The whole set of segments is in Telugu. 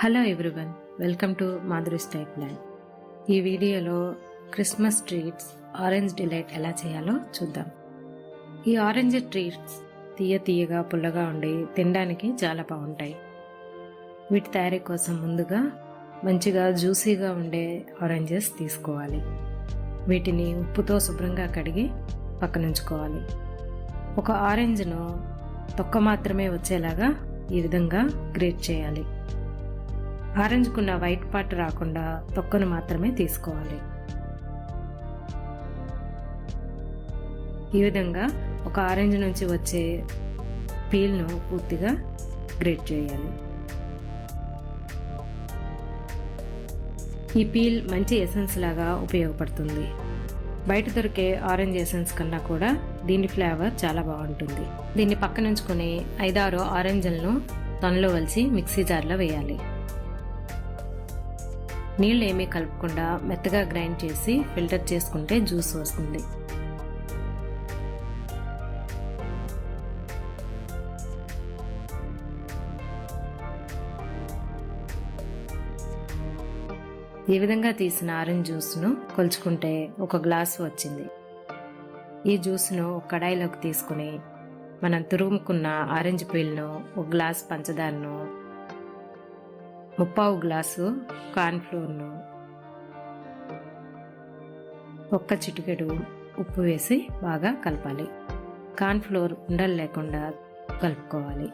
Hello everyone, welcome to Madhuri's DietPlan. ఈ వీడియోలో క్రిస్మస్ ట్రీట్స్ ఆరెంజ్ డిలైట్ ఎలా చేయాలో చూద్దాం. ఈ ఆరెంజ్ ట్రీట్స్ తీయగా పుల్లగా ఉండి తినడానికి చాలా బాగుంటాయి. వీటి తయారీ కోసం ముందుగా మంచిగా జ్యూసీగా ఉండే ఆరెంజెస్ తీసుకోవాలి. వీటిని ఉప్పుతో శుభ్రంగా కడిగి పక్కనుంచుకోవాలి. ఒక ఆరెంజ్ను తొక్క మాత్రమే వచ్చేలాగా ఈ విధంగా గ్రేట్ చేయాలి. ఆరెంజ్కున్న వైట్ పార్ట్ రాకుండా తొక్కను మాత్రమే తీసుకోవాలి. ఈ విధంగా ఒక ఆరెంజ్ నుంచి వచ్చే పీల్ను పూర్తిగా గ్రేట్ చేయాలి. ఈ పీల్ మంచి ఎసెన్స్ లాగా ఉపయోగపడుతుంది. బయట దొరికే ఆరెంజ్ ఎసెన్స్ కన్నా కూడా దీని ఫ్లేవర్ చాలా బాగుంటుంది. దీన్ని పక్కనుంచుకొని 5-6 ఆరెంజ్లను తొనలో వలిసి మిక్సీ జార్లో వేయాలి. నీళ్ళు ఏమీ కలపకుండా మెత్తగా గ్రైండ్ చేసి ఫిల్టర్ చేసుకుంటే జ్యూస్ వస్తుంది. ఈ విధంగా తీసిన ఆరెంజ్ జ్యూస్ను కొలుచుకుంటే 1 గ్లాసు వచ్చింది. ఈ జ్యూస్ను కడాయిలోకి తీసుకుని మనం తురుముకున్న ఆరెంజ్ పీల్ను 1 గ్లాసు పంచదారను 3/4 గ్లాసు కార్న్ఫ్లోర్ను 1 చిటికెడు ఉప్పు వేసి బాగా కలపాలి. కార్న్ఫ్లోర్ ఉండలు లేకుండా కలుపుకోవాలి.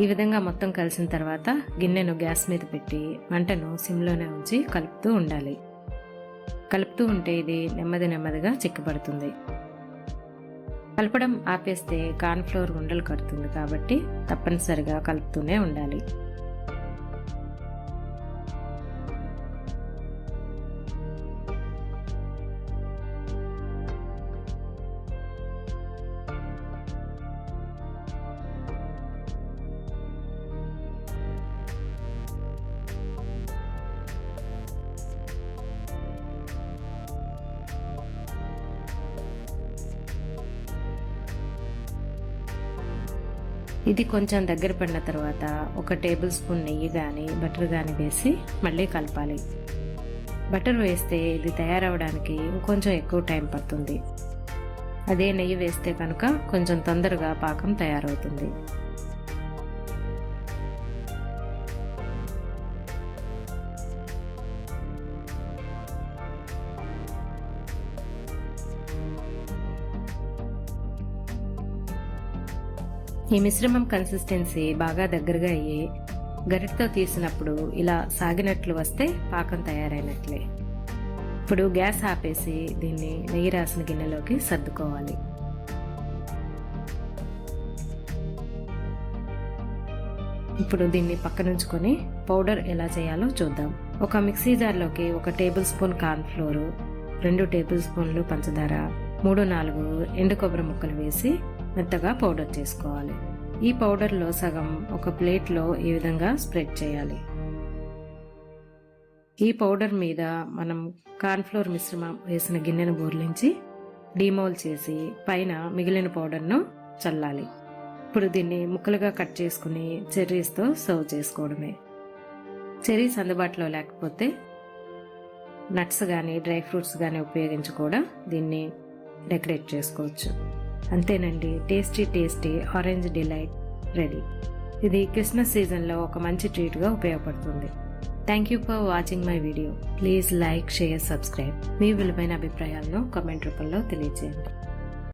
ఈ విధంగా మొత్తం కలిసిన తర్వాత గిన్నెను గ్యాస్ మీద పెట్టి మంటను సిమ్లోనే ఉంచి కలుపుతూ ఉండాలి. కలుపుతూ ఉంటే ఇది నెమ్మదిగా చిక్కబడుతుంది. కలపడం ఆపేస్తే కార్న్ఫ్లోర్ ఉండలు కడుతుంది కాబట్టి తప్పనిసరిగా కలుపుతూనే ఉండాలి. ఇది కొంచెం దగ్గర పడిన తర్వాత 1 టేబుల్ స్పూన్ నెయ్యి కానీ బటర్ కానీ వేసి మళ్ళీ కలపాలి. బటర్ వేస్తే ఇది తయారవడానికి ఇంకొంచెం ఎక్కువ టైం పడుతుంది. అదే నెయ్యి వేస్తే కనుక కొంచెం తొందరగా పాకం తయారవుతుంది. ఈ మిశ్రమం కన్సిస్టెన్సీ బాగా దగ్గరగా అయ్యి గరిటతో తీసినప్పుడు ఇలా సాగినట్లు వస్తే పాకం తయారైనట్లే. ఇప్పుడు గ్యాస్ ఆపేసి దీన్ని నెయ్యి రాసిన గిన్నెలోకి సర్దుకోవాలి. ఇప్పుడు దీన్ని పక్కనుంచుకొని పౌడర్ ఎలా చేయాలో చూద్దాం. ఒక మిక్సీ జార్లోకి 1 టేబుల్ స్పూన్ కార్న్ఫ్లోర్, 2 టేబుల్ స్పూన్లు పంచదార, 3-4 ఎండు కొబ్బరి ముక్కలు వేసి మెత్తగా పౌడర్ చేసుకోవాలి. ఈ పౌడర్లో సగం ఒక ప్లేట్లో ఈ విధంగా స్ప్రెడ్ చేయాలి. ఈ పౌడర్ మీద మనం కార్న్ఫ్లోర్ మిశ్రమం వేసిన గిన్నెను బోర్లించి డీమోల్ చేసి పైన మిగిలిన పౌడర్ను చల్లాలి. ఇప్పుడు దీన్ని ముక్కలుగా కట్ చేసుకుని చెర్రీస్తో సర్వ్ చేసుకోవడమే. చెర్రీస్ అందుబాటులో లేకపోతే నట్స్ కానీ డ్రై ఫ్రూట్స్ కానీ ఉపయోగించి కూడా దీన్ని డెకరేట్ చేసుకోవచ్చు. అంతేనండి, టేస్టీ ఆరెంజ్ డిలైట్ రెడీ. ఇది క్రిస్మస్ సీజన్లో ఒక మంచి ట్రీట్గా ఉపయోగపడుతుంది. Thank you for watching my video. Please like, share, subscribe. మీ విలువైన అభిప్రాయాలను కామెంట్ రూపంలో తెలియజేయండి.